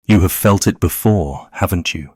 You have felt it before, haven't you?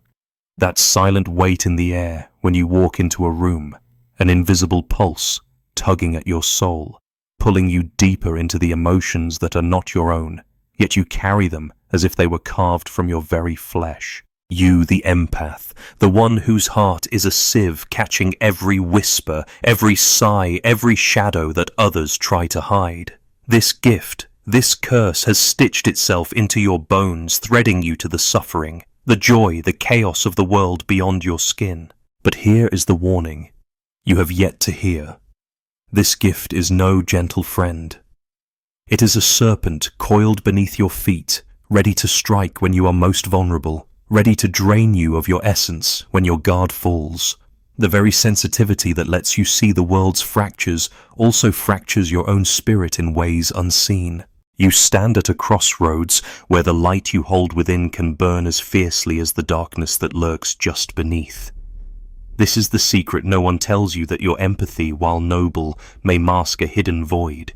That silent weight in the air when you walk into a room, an invisible pulse tugging at your soul, pulling you deeper into the emotions that are not your own, yet you carry them as if they were carved from your very flesh. You, the empath, the one whose heart is a sieve catching every whisper, every sigh, every shadow that others try to hide. This gift, this curse has stitched itself into your bones, threading you to the suffering, the joy, the chaos of the world beyond your skin. But here is the warning you have yet to hear. This gift is no gentle friend. It is a serpent coiled beneath your feet, ready to strike when you are most vulnerable, ready to drain you of your essence when your guard falls. The very sensitivity that lets you see the world's fractures also fractures your own spirit in ways unseen. You stand at a crossroads where the light you hold within can burn as fiercely as the darkness that lurks just beneath. This is the secret no one tells you, that your empathy, while noble, may mask a hidden void,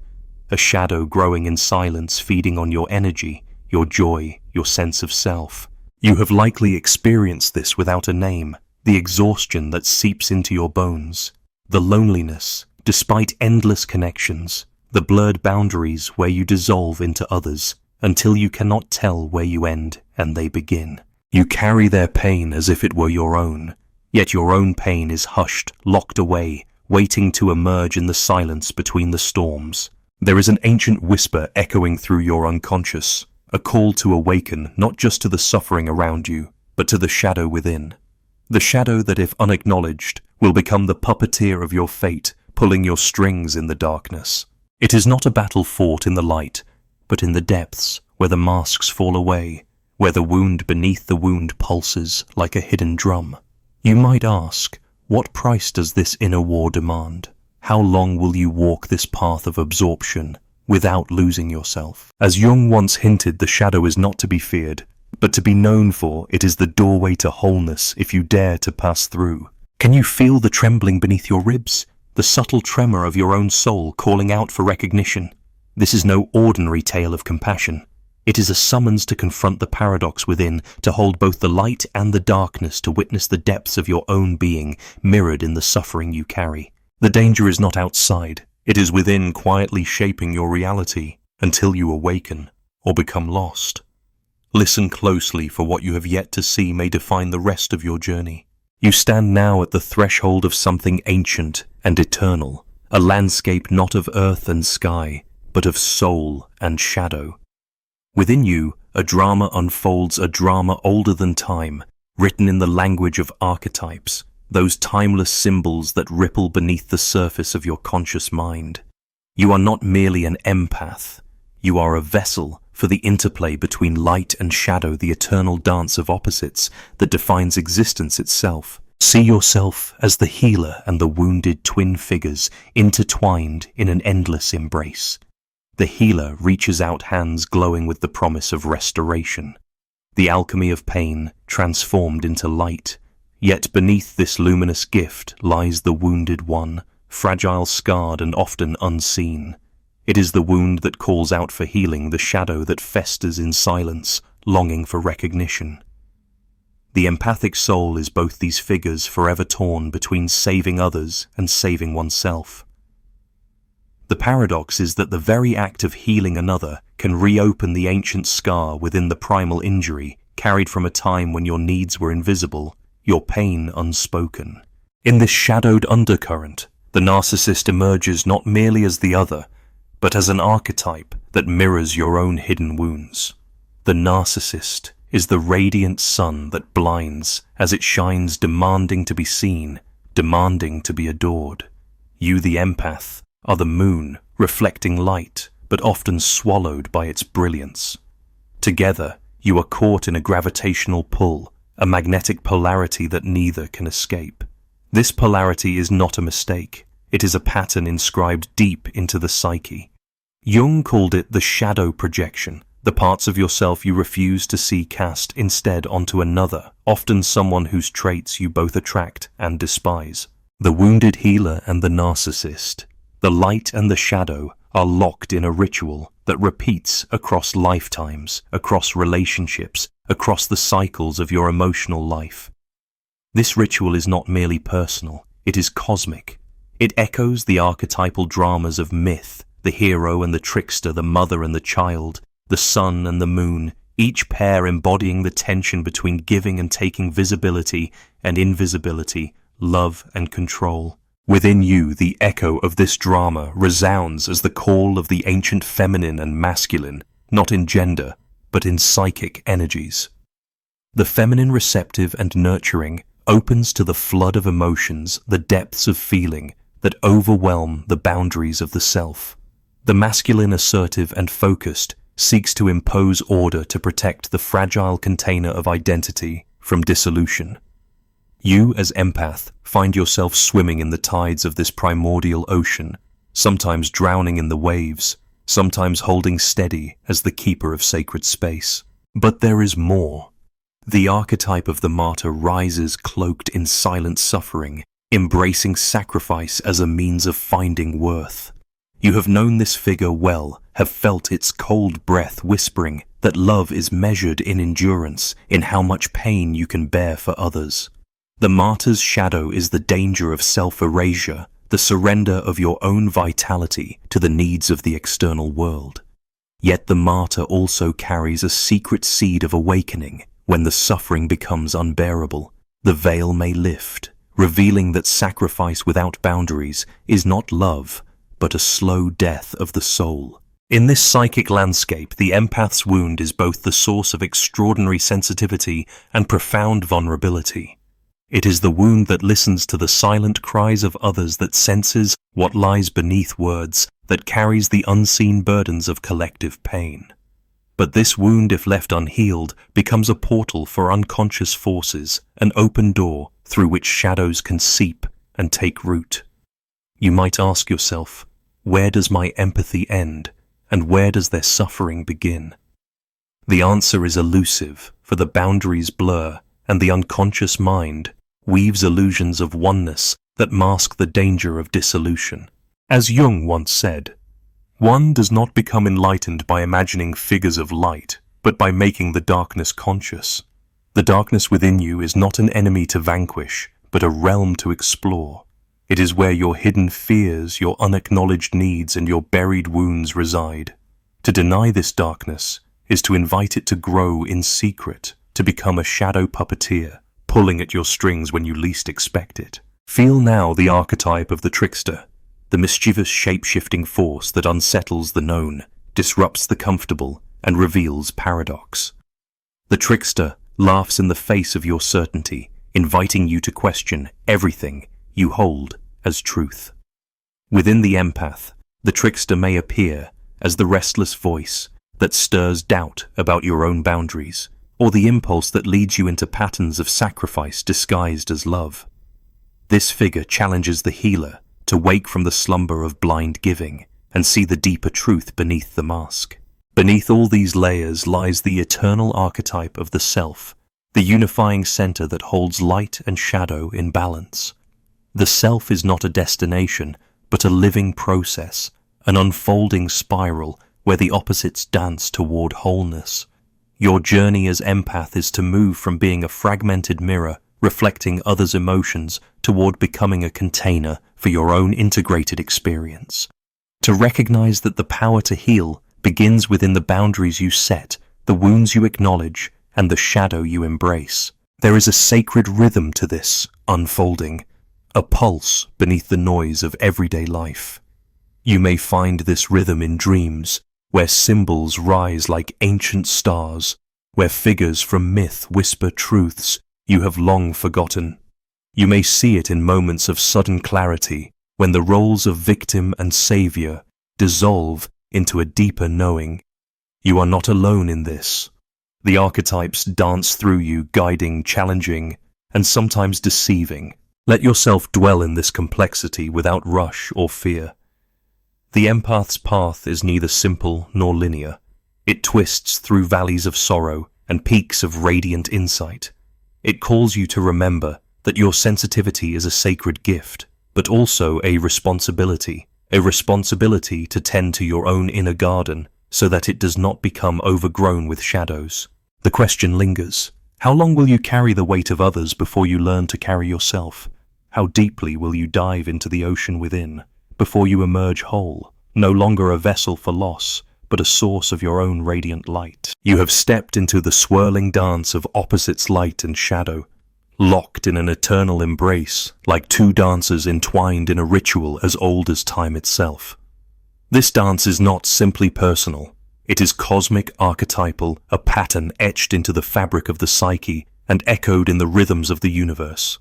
a shadow growing in silence, feeding on your energy, your joy, your sense of self. You have likely experienced this without a name, the exhaustion that seeps into your bones, the loneliness, despite endless connections, the blurred boundaries where you dissolve into others until you cannot tell where you end and they begin. You carry their pain as if it were your own, yet your own pain is hushed, locked away, waiting to emerge in the silence between the storms. There is an ancient whisper echoing through your unconscious, a call to awaken not just to the suffering around you, but to the shadow within. The shadow that, if unacknowledged, will become the puppeteer of your fate, pulling your strings in the darkness. It is not a battle fought in the light, but in the depths, where the masks fall away, where the wound beneath the wound pulses like a hidden drum. You might ask, what price does this inner war demand? How long will you walk this path of absorption without losing yourself? As Jung once hinted, the shadow is not to be feared, but to be known for. It is the doorway to wholeness if you dare to pass through. Can you feel the trembling beneath your ribs? The subtle tremor of your own soul calling out for recognition? This is no ordinary tale of compassion. It is a summons to confront the paradox within, to hold both the light and the darkness, to witness the depths of your own being mirrored in the suffering you carry. The danger is not outside. It is within, quietly shaping your reality until you awaken or become lost. Listen closely, for what you have yet to see may define the rest of your journey. You stand now at the threshold of something ancient and eternal, a landscape not of earth and sky, but of soul and shadow. Within you, a drama unfolds, a drama older than time, written in the language of archetypes, those timeless symbols that ripple beneath the surface of your conscious mind. You are not merely an empath. You are a vessel for the interplay between light and shadow, the eternal dance of opposites that defines existence itself. See yourself as the healer and the wounded, twin figures intertwined in an endless embrace. The healer reaches out, hands glowing with the promise of restoration. The alchemy of pain transformed into light. Yet beneath this luminous gift lies the wounded one, fragile, scarred, and often unseen. It is the wound that calls out for healing, the shadow that festers in silence, longing for recognition. The empathic soul is both these figures, forever torn between saving others and saving oneself. The paradox is that the very act of healing another can reopen the ancient scar within the primal injury, carried from a time when your needs were invisible, your pain unspoken. In this shadowed undercurrent, the narcissist emerges not merely as the other, but as an archetype that mirrors your own hidden wounds. The narcissist is the radiant sun that blinds as it shines, demanding to be seen, demanding to be adored. You, the empath, are the moon, reflecting light, but often swallowed by its brilliance. Together, you are caught in a gravitational pull, a magnetic polarity that neither can escape. This polarity is not a mistake. It is a pattern inscribed deep into the psyche. Jung called it the shadow projection, the parts of yourself you refuse to see cast instead onto another, often someone whose traits you both attract and despise. The wounded healer and the narcissist, The light and the shadow are locked in a ritual that repeats across lifetimes, across relationships, across the cycles of your emotional life. This ritual is not merely personal, it is cosmic. It echoes the archetypal dramas of myth, the hero and the trickster, the mother and the child, the sun and the moon, each pair embodying the tension between giving and taking, visibility and invisibility, love and control. Within you, the echo of this drama resounds as the call of the ancient feminine and masculine, not in gender, but in psychic energies. The feminine, receptive and nurturing, opens to the flood of emotions, the depths of feeling that overwhelm the boundaries of the self. The masculine, assertive and focused, seeks to impose order to protect the fragile container of identity from dissolution. You, as empath, find yourself swimming in the tides of this primordial ocean, sometimes drowning in the waves, sometimes holding steady as the keeper of sacred space. But there is more. The archetype of the martyr rises cloaked in silent suffering, embracing sacrifice as a means of finding worth. You have known this figure well, have felt its cold breath whispering that love is measured in endurance, in how much pain you can bear for others. The martyr's shadow is the danger of self-erasure, the surrender of your own vitality to the needs of the external world. Yet the martyr also carries a secret seed of awakening. When the suffering becomes unbearable, the veil may lift, revealing that sacrifice without boundaries is not love, but a slow death of the soul. In this psychic landscape, the empath's wound is both the source of extraordinary sensitivity and profound vulnerability. It is the wound that listens to the silent cries of others, that senses what lies beneath words, that carries the unseen burdens of collective pain. But this wound, if left unhealed, becomes a portal for unconscious forces, an open door through which shadows can seep and take root. You might ask yourself, where does my empathy end, and where does their suffering begin? The answer is elusive, for the boundaries blur, and the unconscious mind weaves illusions of oneness that mask the danger of dissolution. As Jung once said, one does not become enlightened by imagining figures of light, but by making the darkness conscious. The darkness within you is not an enemy to vanquish, but a realm to explore. It is where your hidden fears, your unacknowledged needs, and your buried wounds reside. To deny this darkness is to invite it to grow in secret, to become a shadow puppeteer, pulling at your strings when you least expect it. Feel now the archetype of the trickster, the mischievous shape-shifting force that unsettles the known, disrupts the comfortable, and reveals paradox. The trickster laughs in the face of your certainty, inviting you to question everything you hold as truth. Within the empath, the trickster may appear as the restless voice that stirs doubt about your own boundaries, or the impulse that leads you into patterns of sacrifice disguised as love. This figure challenges the healer to wake from the slumber of blind giving and see the deeper truth beneath the mask. Beneath all these layers lies the eternal archetype of the self, the unifying center that holds light and shadow in balance. The self is not a destination, but a living process, an unfolding spiral where the opposites dance toward wholeness. Your journey as empath is to move from being a fragmented mirror reflecting others' emotions toward becoming a container for your own integrated experience. To recognize that the power to heal begins within the boundaries you set, the wounds you acknowledge, and the shadow you embrace. There is a sacred rhythm to this unfolding, a pulse beneath the noise of everyday life. You may find this rhythm in dreams, where symbols rise like ancient stars, where figures from myth whisper truths you have long forgotten. You may see it in moments of sudden clarity, when the roles of victim and savior dissolve into a deeper knowing. You are not alone in this. The archetypes dance through you, guiding, challenging, and sometimes deceiving. Let yourself dwell in this complexity without rush or fear. The empath's path is neither simple nor linear. It twists through valleys of sorrow and peaks of radiant insight. It calls you to remember that your sensitivity is a sacred gift, but also a responsibility, a responsibility to tend to your own inner garden so that it does not become overgrown with shadows. The question lingers. How long will you carry the weight of others before you learn to carry yourself? How deeply will you dive into the ocean within before you emerge whole, no longer a vessel for loss, but a source of your own radiant light? You have stepped into the swirling dance of opposites, light and shadow, locked in an eternal embrace, like two dancers entwined in a ritual as old as time itself. This dance is not simply personal. It is cosmic, archetypal, a pattern etched into the fabric of the psyche and echoed in the rhythms of the universe.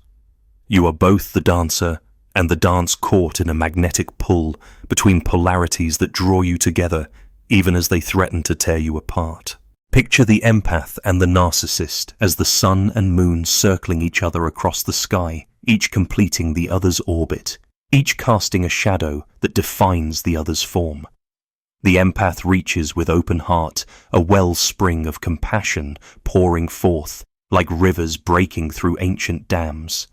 You are both the dancer and the dance caught in a magnetic pull between polarities that draw you together even as they threaten to tear you apart. Picture the empath and the narcissist as the sun and moon circling each other across the sky, each completing the other's orbit, each casting a shadow that defines the other's form. The empath reaches with open heart, a wellspring of compassion pouring forth, like rivers breaking through ancient dams.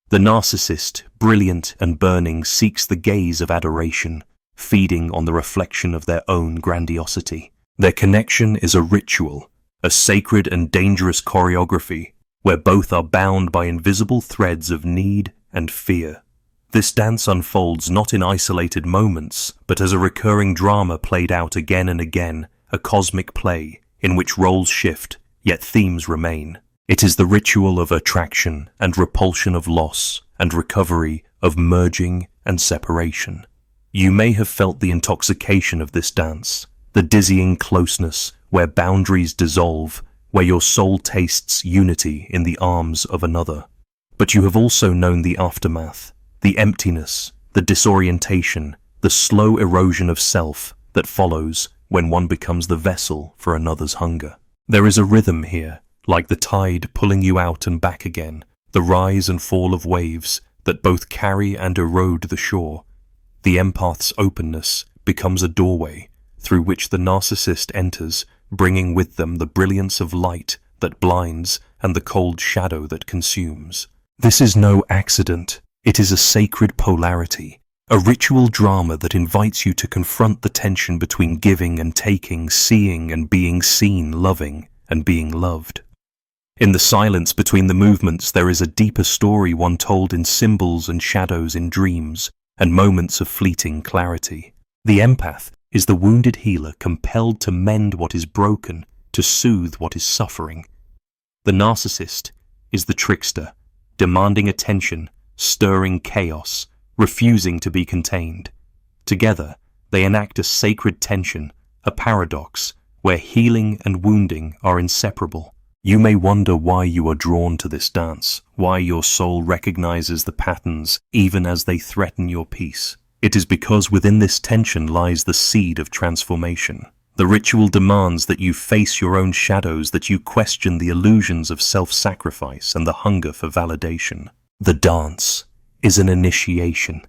The narcissist, brilliant and burning, seeks the gaze of adoration, feeding on the reflection of their own grandiosity. Their connection is a ritual, a sacred and dangerous choreography, where both are bound by invisible threads of need and fear. This dance unfolds not in isolated moments, but as a recurring drama played out again and again, a cosmic play in which roles shift, yet themes remain. It is the ritual of attraction and repulsion, of loss and recovery, of merging and separation. You may have felt the intoxication of this dance, the dizzying closeness where boundaries dissolve, where your soul tastes unity in the arms of another. But you have also known the aftermath, the emptiness, the disorientation, the slow erosion of self that follows when one becomes the vessel for another's hunger. There is a rhythm here, like the tide pulling you out and back again, the rise and fall of waves that both carry and erode the shore. The empath's openness becomes a doorway through which the narcissist enters, bringing with them the brilliance of light that blinds and the cold shadow that consumes. This is no accident. It is a sacred polarity, a ritual drama that invites you to confront the tension between giving and taking, seeing and being seen, loving and being loved. In the silence between the movements, there is a deeper story, one told in symbols and shadows, in dreams and moments of fleeting clarity. The empath is the wounded healer, compelled to mend what is broken, to soothe what is suffering. The narcissist is the trickster, demanding attention, stirring chaos, refusing to be contained. Together, they enact a sacred tension, a paradox, where healing and wounding are inseparable. You may wonder why you are drawn to this dance, why your soul recognizes the patterns even as they threaten your peace. It is because within this tension lies the seed of transformation. The ritual demands that you face your own shadows, that you question the illusions of self-sacrifice and the hunger for validation. The dance is an initiation,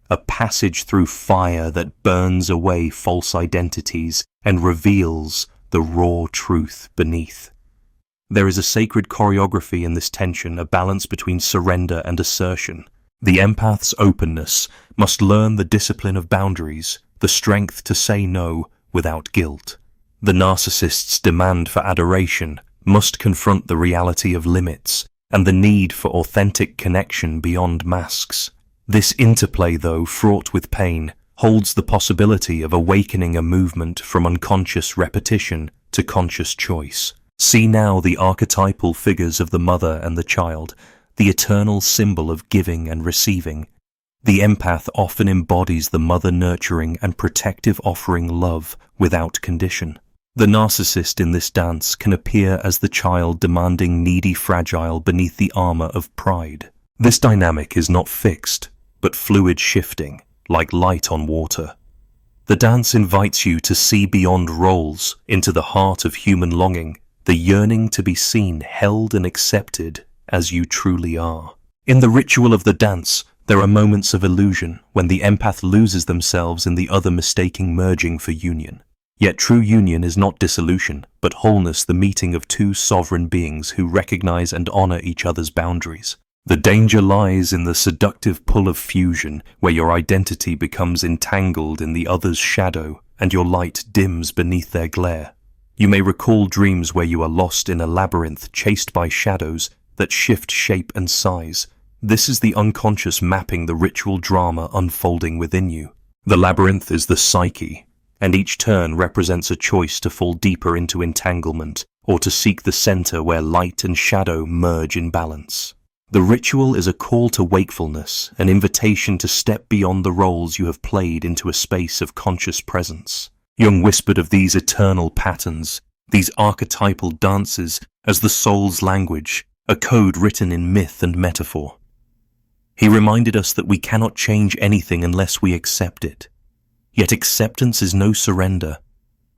a passage through fire that burns away false identities and reveals the raw truth beneath. There is a sacred choreography in this tension, a balance between surrender and assertion. The empath's openness must learn the discipline of boundaries, the strength to say no without guilt. The narcissist's demand for adoration must confront the reality of limits and the need for authentic connection beyond masks. This interplay, though fraught with pain, holds the possibility of awakening a movement from unconscious repetition to conscious choice. See now the archetypal figures of the mother and the child, the eternal symbol of giving and receiving. The empath often embodies the mother nurturing and protective, offering love without condition. The narcissist in this dance can appear as the child, demanding, needy, fragile beneath the armor of pride. This dynamic is not fixed, but fluid, shifting, like light on water. The dance invites you to see beyond roles into the heart of human longing, the yearning to be seen, held and accepted as you truly are. In the ritual of the dance, there are moments of illusion when the empath loses themselves in the other, mistaking merging for union. Yet true union is not dissolution, but wholeness, the meeting of two sovereign beings who recognize and honor each other's boundaries. The danger lies in the seductive pull of fusion, where your identity becomes entangled in the other's shadow and your light dims beneath their glare. You may recall dreams where you are lost in a labyrinth chased by shadows that shift shape and size. This is the unconscious mapping the ritual drama unfolding within you. The labyrinth is the psyche, and each turn represents a choice to fall deeper into entanglement or to seek the center where light and shadow merge in balance. The ritual is a call to wakefulness, an invitation to step beyond the roles you have played into a space of conscious presence. Jung whispered of these eternal patterns, these archetypal dances, as the soul's language, a code written in myth and metaphor. He reminded us that we cannot change anything unless we accept it. Yet acceptance is no surrender,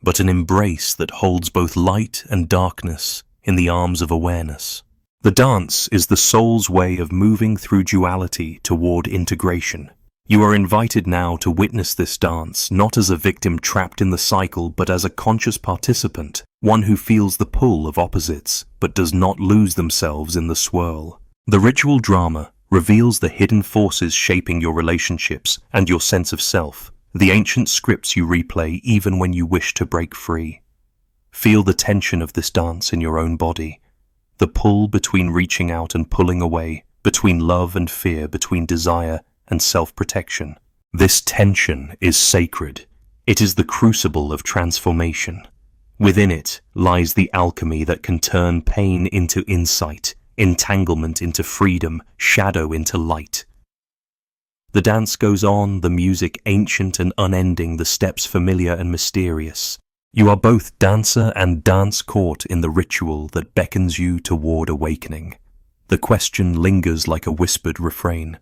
but an embrace that holds both light and darkness in the arms of awareness. The dance is the soul's way of moving through duality toward integration. You are invited now to witness this dance, not as a victim trapped in the cycle, but as a conscious participant, one who feels the pull of opposites, but does not lose themselves in the swirl. The ritual drama reveals the hidden forces shaping your relationships and your sense of self, the ancient scripts you replay even when you wish to break free. Feel the tension of this dance in your own body. The pull between reaching out and pulling away, between love and fear, between desire and self-protection. This tension is sacred. It is the crucible of transformation. Within it lies the alchemy that can turn pain into insight, entanglement into freedom, shadow into light. The dance goes on, the music ancient and unending, the steps familiar and mysterious. You are both dancer and dance caught in the ritual that beckons you toward awakening. The question lingers like a whispered refrain.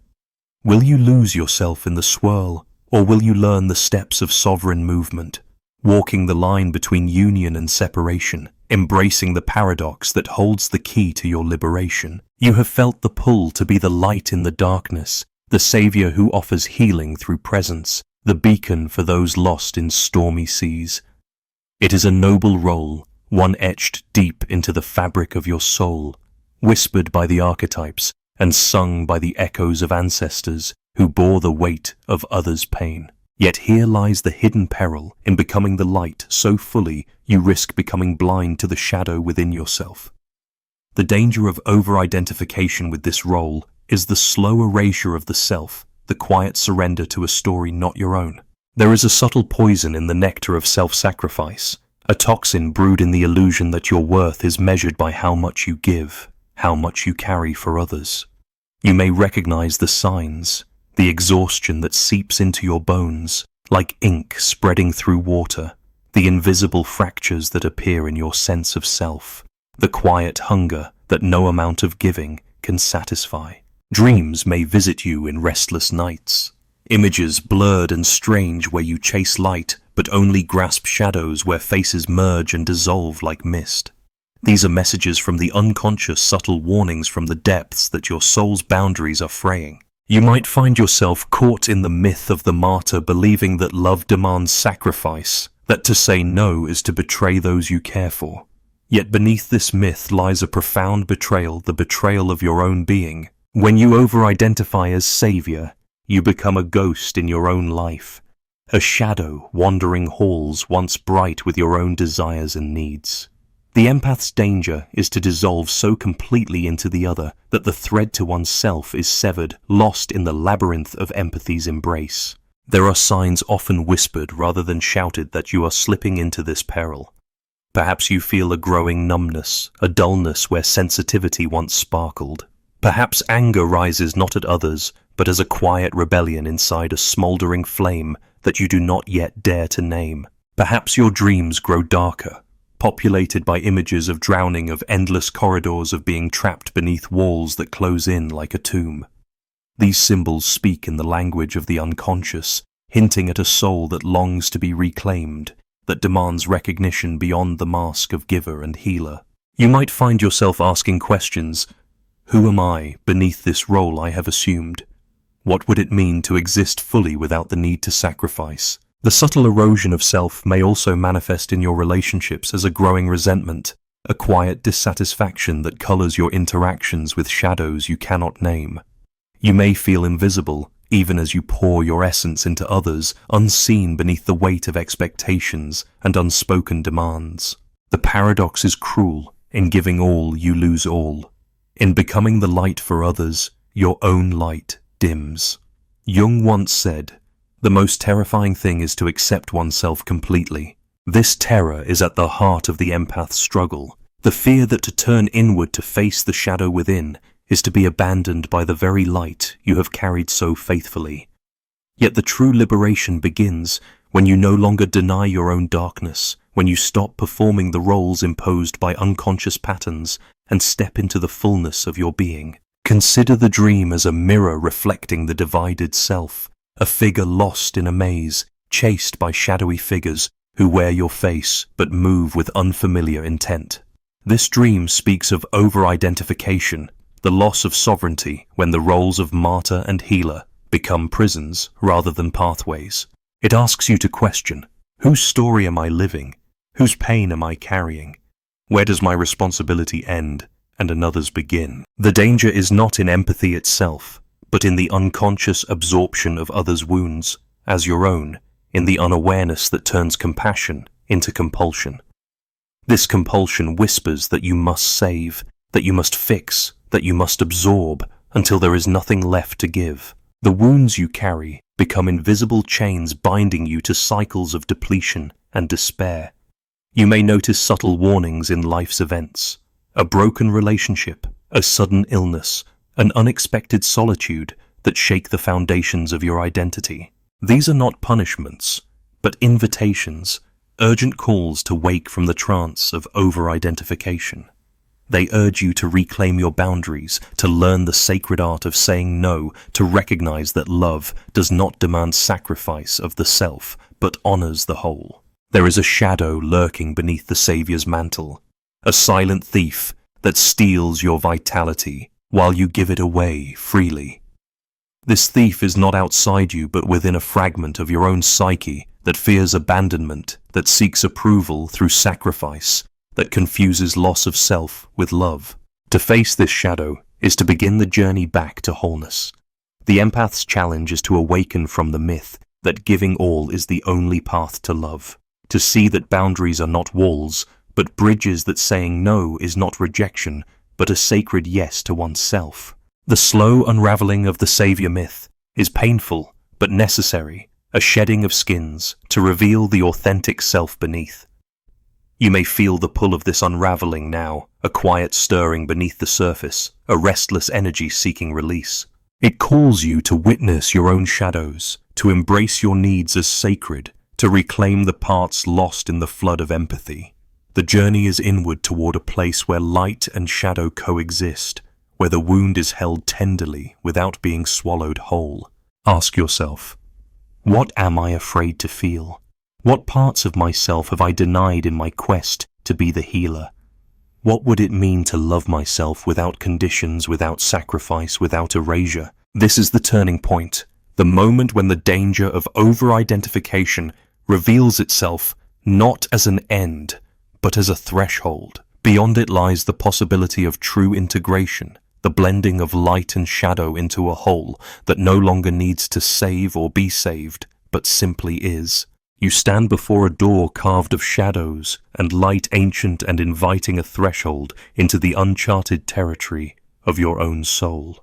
Will you lose yourself in the swirl, or will you learn the steps of sovereign movement, walking the line between union and separation, embracing the paradox that holds the key to your liberation? You have felt the pull to be the light in the darkness, the savior who offers healing through presence, the beacon for those lost in stormy seas. It is a noble role, one etched deep into the fabric of your soul, whispered by the archetypes and sung by the echoes of ancestors who bore the weight of others' pain. Yet here lies the hidden peril in becoming the light so fully you risk becoming blind to the shadow within yourself. The danger of over-identification with this role is the slow erasure of the self, the quiet surrender to a story not your own. There is a subtle poison in the nectar of self-sacrifice, a toxin brewed in the illusion that your worth is measured by how much you give, how much you carry for others. You may recognize the signs, the exhaustion that seeps into your bones, like ink spreading through water, the invisible fractures that appear in your sense of self, the quiet hunger that no amount of giving can satisfy. Dreams may visit you in restless nights, images blurred and strange where you chase light but only grasp shadows, where faces merge and dissolve like mist. These are messages from the unconscious, subtle warnings from the depths that your soul's boundaries are fraying. You might find yourself caught in the myth of the martyr, believing that love demands sacrifice, that to say no is to betray those you care for. Yet beneath this myth lies a profound betrayal, the betrayal of your own being. When you over-identify as savior, you become a ghost in your own life, a shadow wandering halls once bright with your own desires and needs. The empath's danger is to dissolve so completely into the other that the thread to oneself is severed, lost in the labyrinth of empathy's embrace. There are signs often whispered rather than shouted that you are slipping into this peril. Perhaps you feel a growing numbness, a dullness where sensitivity once sparkled. Perhaps anger rises not at others, but as a quiet rebellion inside a smoldering flame that you do not yet dare to name. Perhaps your dreams grow darker, populated by images of drowning, of endless corridors, of being trapped beneath walls that close in like a tomb. These symbols speak in the language of the unconscious, hinting at a soul that longs to be reclaimed, that demands recognition beyond the mask of giver and healer. You might find yourself asking questions. Who am I beneath this role I have assumed? What would it mean to exist fully without the need to sacrifice? The subtle erosion of self may also manifest in your relationships as a growing resentment, a quiet dissatisfaction that colors your interactions with shadows you cannot name. You may feel invisible, even as you pour your essence into others, unseen beneath the weight of expectations and unspoken demands. The paradox is cruel. In giving all, you lose all. In becoming the light for others, your own light dims. Jung once said, "The most terrifying thing is to accept oneself completely." This terror is at the heart of the empath's struggle, the fear that to turn inward to face the shadow within is to be abandoned by the very light you have carried so faithfully. Yet the true liberation begins when you no longer deny your own darkness, when you stop performing the roles imposed by unconscious patterns and step into the fullness of your being. Consider the dream as a mirror reflecting the divided self, a figure lost in a maze, chased by shadowy figures who wear your face but move with unfamiliar intent. This dream speaks of over-identification, the loss of sovereignty when the roles of martyr and healer become prisons rather than pathways. It asks you to question, whose story am I living? Whose pain am I carrying? Where does my responsibility end and another's begin? The danger is not in empathy itself, but in the unconscious absorption of others' wounds as your own, in the unawareness that turns compassion into compulsion. This compulsion whispers that you must save, that you must fix, that you must absorb until there is nothing left to give. The wounds you carry become invisible chains binding you to cycles of depletion and despair. You may notice subtle warnings in life's events, a broken relationship, a sudden illness, an unexpected solitude that shake the foundations of your identity. These are not punishments, but invitations, urgent calls to wake from the trance of over-identification. They urge you to reclaim your boundaries, to learn the sacred art of saying no, to recognize that love does not demand sacrifice of the self, but honors the whole. There is a shadow lurking beneath the Savior's mantle, a silent thief that steals your vitality while you give it away freely. This thief is not outside you, but within a fragment of your own psyche that fears abandonment, that seeks approval through sacrifice, that confuses loss of self with love. To face this shadow is to begin the journey back to wholeness. The empath's challenge is to awaken from the myth that giving all is the only path to love, to see that boundaries are not walls, but bridges, that saying no is not rejection, but a sacred yes to oneself. The slow unraveling of the savior myth is painful but necessary, a shedding of skins to reveal the authentic self beneath. You may feel the pull of this unraveling now, a quiet stirring beneath the surface, a restless energy seeking release. It calls you to witness your own shadows, to embrace your needs as sacred, to reclaim the parts lost in the flood of empathy. The journey is inward toward a place where light and shadow coexist, where the wound is held tenderly without being swallowed whole. Ask yourself, what am I afraid to feel? What parts of myself have I denied in my quest to be the healer? What would it mean to love myself without conditions, without sacrifice, without erasure? This is the turning point, the moment when the danger of over-identification reveals itself not as an end, but as a threshold. Beyond it lies the possibility of true integration, the blending of light and shadow into a whole that no longer needs to save or be saved, but simply is. You stand before a door carved of shadows and light, ancient and inviting a threshold into the uncharted territory of your own soul.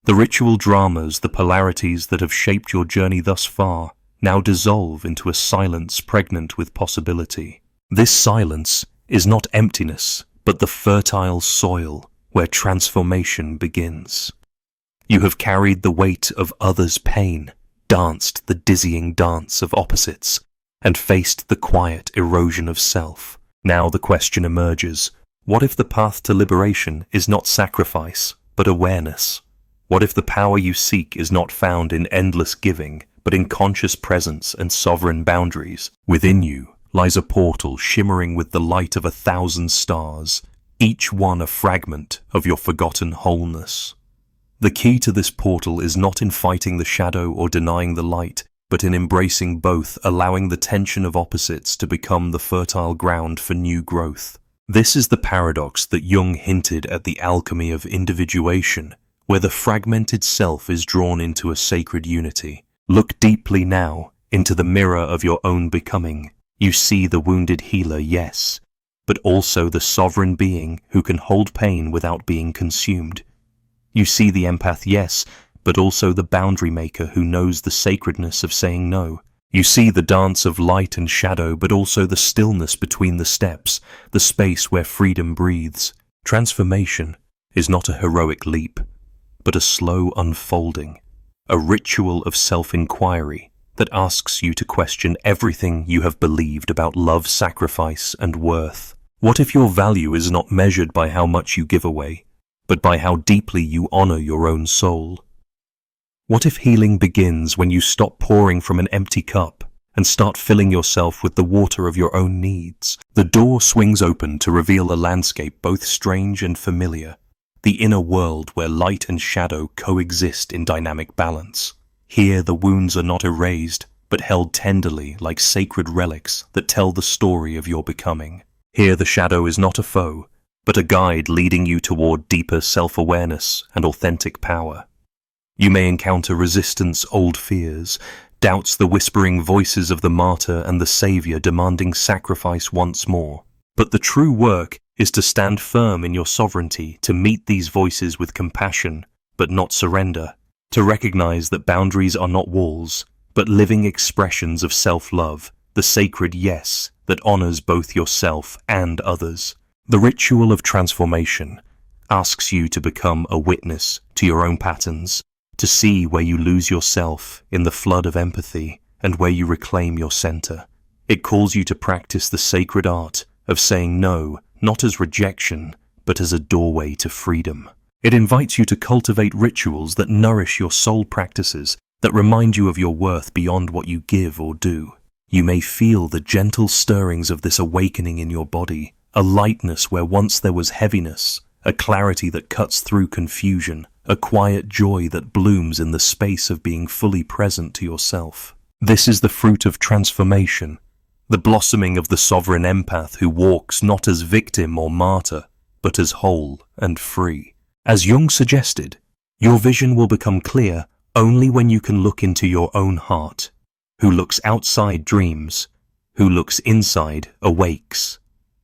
The ritual dramas, the polarities that have shaped your journey thus far, now dissolve into a silence pregnant with possibility. This silence is not emptiness, but the fertile soil where transformation begins. You have carried the weight of others' pain, danced the dizzying dance of opposites, and faced the quiet erosion of self. Now the question emerges, what if the path to liberation is not sacrifice, but awareness? What if the power you seek is not found in endless giving, but in conscious presence and sovereign boundaries? Within you lies a portal shimmering with the light of 1,000 stars, each one a fragment of your forgotten wholeness. The key to this portal is not in fighting the shadow or denying the light, but in embracing both, allowing the tension of opposites to become the fertile ground for new growth. This is the paradox that Jung hinted at, the alchemy of individuation, where the fragmented self is drawn into a sacred unity. Look deeply now into the mirror of your own becoming. You see the wounded healer, yes, but also the sovereign being who can hold pain without being consumed. You see the empath, yes, but also the boundary maker who knows the sacredness of saying no. You see the dance of light and shadow, but also the stillness between the steps, the space where freedom breathes. Transformation is not a heroic leap, but a slow unfolding, a ritual of self-inquiry that asks you to question everything you have believed about love, sacrifice, and worth. What if your value is not measured by how much you give away, but by how deeply you honor your own soul? What if healing begins when you stop pouring from an empty cup and start filling yourself with the water of your own needs? The door swings open to reveal a landscape both strange and familiar, the inner world where light and shadow coexist in dynamic balance. Here the wounds are not erased, but held tenderly like sacred relics that tell the story of your becoming. Here the shadow is not a foe, but a guide leading you toward deeper self-awareness and authentic power. You may encounter resistance, old fears, doubts, the whispering voices of the martyr and the savior demanding sacrifice once more. But the true work is to stand firm in your sovereignty, to meet these voices with compassion, but not surrender, to recognize that boundaries are not walls, but living expressions of self-love, the sacred yes that honors both yourself and others. The ritual of transformation asks you to become a witness to your own patterns, to see where you lose yourself in the flood of empathy and where you reclaim your center. It calls you to practice the sacred art of saying no, not as rejection, but as a doorway to freedom. It invites you to cultivate rituals that nourish your soul, practices that remind you of your worth beyond what you give or do. You may feel the gentle stirrings of this awakening in your body, a lightness where once there was heaviness, a clarity that cuts through confusion, a quiet joy that blooms in the space of being fully present to yourself. This is the fruit of transformation, the blossoming of the sovereign empath who walks not as victim or martyr, but as whole and free. As Jung suggested, your vision will become clear only when you can look into your own heart. Who looks outside dreams, who looks inside awakes.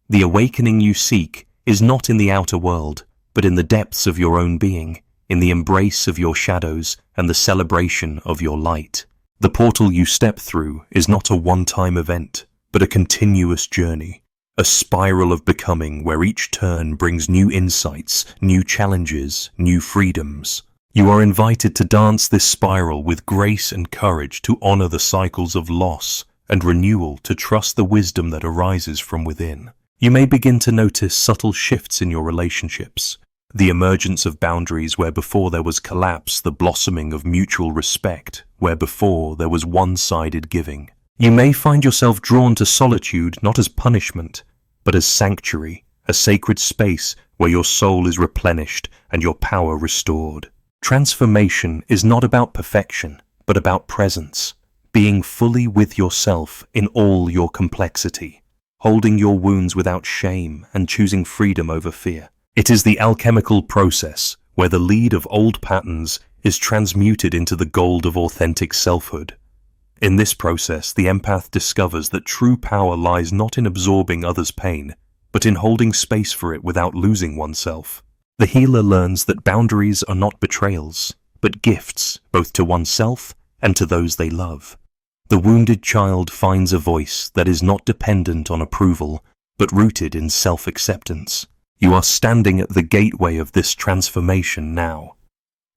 The awakening you seek is not in the outer world, but in the depths of your own being, in the embrace of your shadows and the celebration of your light. The portal you step through is not a one-time event, but a continuous journey, a spiral of becoming where each turn brings new insights, new challenges, new freedoms. You are invited to dance this spiral with grace and courage, to honor the cycles of loss and renewal, to trust the wisdom that arises from within. You may begin to notice subtle shifts in your relationships, the emergence of boundaries where before there was collapse, the blossoming of mutual respect where before there was one-sided giving. You may find yourself drawn to solitude not as punishment, but as sanctuary, a sacred space where your soul is replenished and your power restored. Transformation is not about perfection, but about presence, being fully with yourself in all your complexity, holding your wounds without shame and choosing freedom over fear. It is the alchemical process where the lead of old patterns is transmuted into the gold of authentic selfhood. In this process, the empath discovers that true power lies not in absorbing others' pain, but in holding space for it without losing oneself. The healer learns that boundaries are not betrayals, but gifts, both to oneself and to those they love. The wounded child finds a voice that is not dependent on approval, but rooted in self-acceptance. You are standing at the gateway of this transformation now.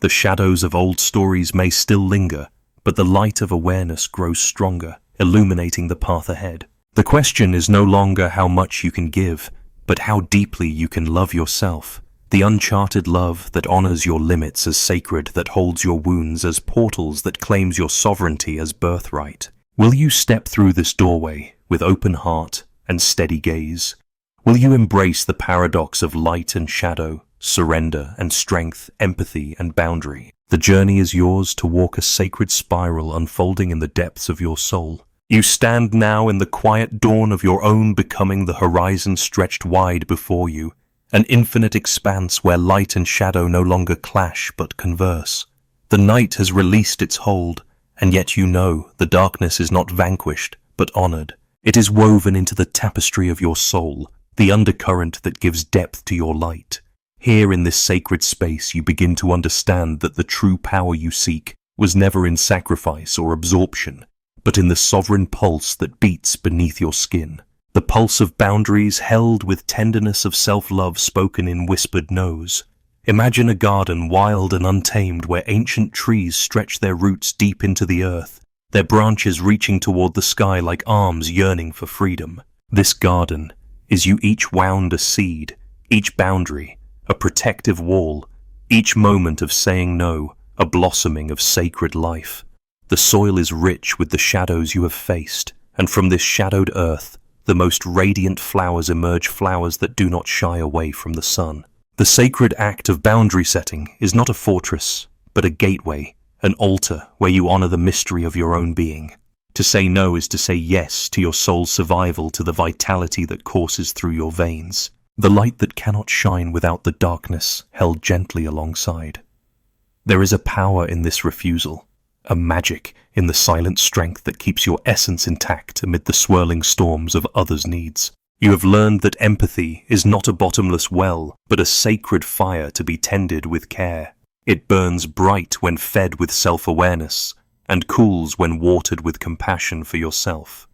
The shadows of old stories may still linger, but the light of awareness grows stronger, illuminating the path ahead. The question is no longer how much you can give, but how deeply you can love yourself. The uncharted love that honors your limits as sacred, that holds your wounds as portals, that claims your sovereignty as birthright. Will you step through this doorway with open heart and steady gaze? Will you embrace the paradox of light and shadow, surrender and strength, empathy and boundary? The journey is yours to walk, a sacred spiral unfolding in the depths of your soul. You stand now in the quiet dawn of your own becoming, the horizon stretched wide before you, an infinite expanse where light and shadow no longer clash but converse. The night has released its hold, and yet you know the darkness is not vanquished but honored. It is woven into the tapestry of your soul, the undercurrent that gives depth to your light. Here in this sacred space you begin to understand that the true power you seek was never in sacrifice or absorption, but in the sovereign pulse that beats beneath your skin. The pulse of boundaries held with tenderness of self-love spoken in whispered no's. Imagine a garden wild and untamed where ancient trees stretch their roots deep into the earth, their branches reaching toward the sky like arms yearning for freedom. This garden is you each wound a seed, each boundary a protective wall, each moment of saying no, a blossoming of sacred life. The soil is rich with the shadows you have faced, and from this shadowed earth, the most radiant flowers emerge, flowers that do not shy away from the sun. The sacred act of boundary setting is not a fortress, but a gateway, an altar where you honor the mystery of your own being. To say no is to say yes to your soul's survival, to the vitality that courses through your veins, the light that cannot shine without the darkness held gently alongside. There is a power in this refusal, a magic in the silent strength that keeps your essence intact amid the swirling storms of others' needs. You have learned that empathy is not a bottomless well, but a sacred fire to be tended with care. It burns bright when fed with self-awareness, and cools when watered with compassion for yourself.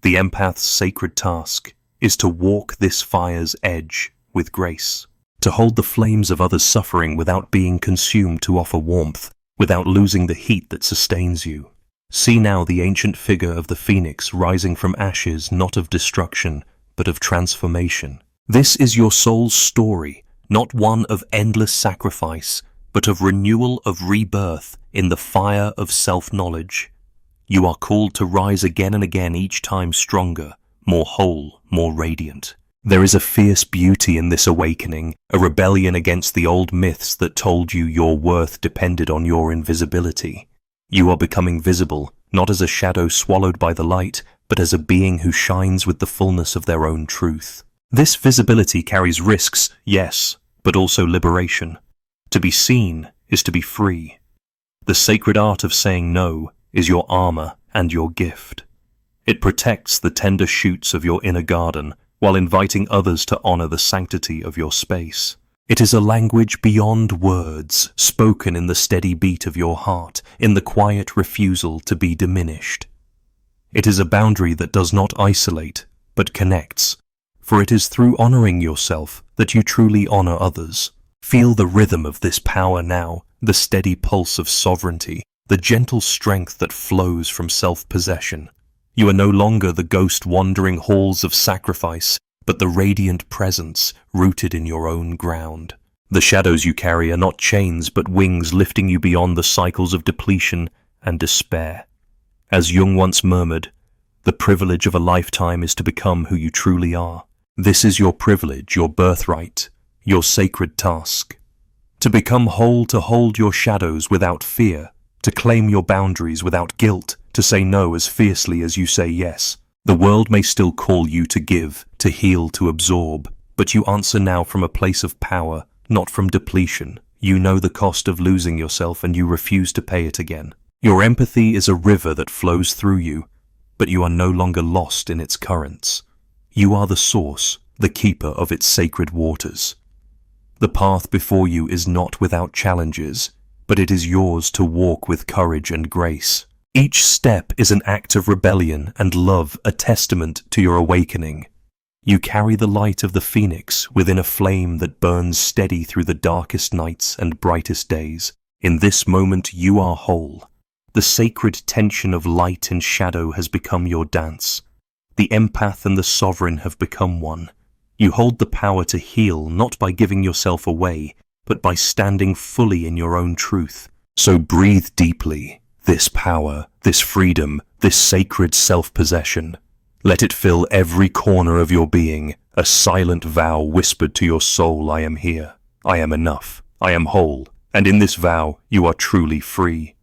The empath's sacred task is to walk this fire's edge with grace, to hold the flames of others' suffering without being consumed, to offer warmth without losing the heat that sustains you. See now the ancient figure of the phoenix rising from ashes, not of destruction, but of transformation. This is your soul's story, not one of endless sacrifice, but of renewal, of rebirth in the fire of self-knowledge. You are called to rise again and again, each time stronger, more whole, more radiant. There is a fierce beauty in this awakening, a rebellion against the old myths that told you your worth depended on your invisibility. You are becoming visible, not as a shadow swallowed by the light, but as a being who shines with the fullness of their own truth. This visibility carries risks, yes, but also liberation. To be seen is to be free. The sacred art of saying no is your armor and your gift. It protects the tender shoots of your inner garden while inviting others to honor the sanctity of your space. It is a language beyond words, spoken in the steady beat of your heart, in the quiet refusal to be diminished. It is a boundary that does not isolate, but connects, for it is through honoring yourself that you truly honor others. Feel the rhythm of this power now, the steady pulse of sovereignty, the gentle strength that flows from self-possession. You are no longer the ghost wandering halls of sacrifice, but the radiant presence rooted in your own ground. The shadows you carry are not chains but wings, lifting you beyond the cycles of depletion and despair. As Jung once murmured, the privilege of a lifetime is to become who you truly are. This is your privilege, your birthright, your sacred task. To become whole, to hold your shadows without fear, to claim your boundaries without guilt, to say no as fiercely as you say yes. The world may still call you to give, to heal, to absorb, but you answer now from a place of power, not from depletion. You know the cost of losing yourself and you refuse to pay it again. Your empathy is a river that flows through you, but you are no longer lost in its currents. You are the source, the keeper of its sacred waters. The path before you is not without challenges, but it is yours to walk with courage and grace. Each step is an act of rebellion and love, a testament to your awakening. You carry the light of the phoenix within a flame that burns steady through the darkest nights and brightest days. In this moment you are whole. The sacred tension of light and shadow has become your dance. The empath and the sovereign have become one. You hold the power to heal not by giving yourself away, but by standing fully in your own truth. So breathe deeply. This power, this freedom, this sacred self-possession. Let it fill every corner of your being, a silent vow whispered to your soul, I am here, I am enough, I am whole, and in this vow you are truly free.